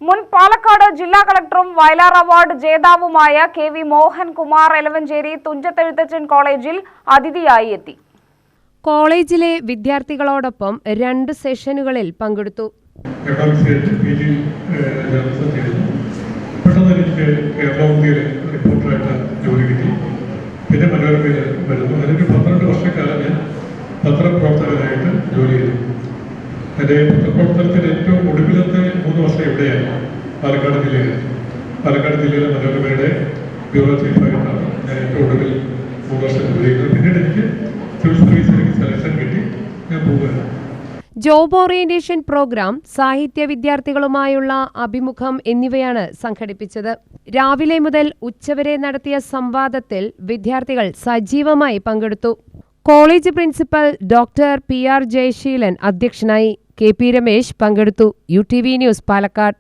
മുൻ പാലക്കാട് ജില്ലാ കളക്ടറും Vayalar award ജേതാവുമായ KV Mohankumar Elavanchery Thunchathezhuthachan കോളേജിൽ അതിഥിയായി എത്തി. കോളേജിലെ വിദ്യാർത്ഥികളോടൊപ്പം 2 സെഷനുകളിൽ പങ്കെടുത്തു. പിന്നെ മനോരമയിൽ വരുന്നു. അതിന് 12 വർഷക്കാലം ഞാൻ പത്രപ്രവർത്തകനായിട്ട് ജോലി ചെയ്തു. എൻ്റെ പത്രപ്രവർത്തനത്തിൻ്റെ ഏറ്റവും ഒടുവിലത്തെ 3 വർഷം ഇവിടെയാണ്, പാലക്കാട് ജില്ലയിലെ മനോരമയുടെ ബ്യൂറോ ചീഫായിട്ടാണ് ഞാൻ ഏറ്റവും ഒടുവിൽ 3 വർഷം ജോലി ചെയ്തത്. പിന്നീട് എനിക്ക് സിവിൽ സർവീസിലേക്ക് സെലക്ഷൻ കിട്ടി, ഞാൻ പോവുകയാണ്. ജോബ് ഓറിയന്റേഷൻ പ്രോഗ്രാം, സാഹിത്യ വിദ്യാർത്ഥികളുമായുള്ള അഭിമുഖം എന്നിവയാണ് സംഘടിപ്പിച്ചത്. രാവിലെ മുതൽ ഉച്ചവരെ നടത്തിയ സംവാദത്തിൽ വിദ്യാർത്ഥികൾ സജീവമായി പങ്കെടുത്തു. College principal doctor PR Jayaseelan അധ്യക്ഷനായി. KP രമേശ് പങ്കെടുത്തു. UTV news, Palakkad.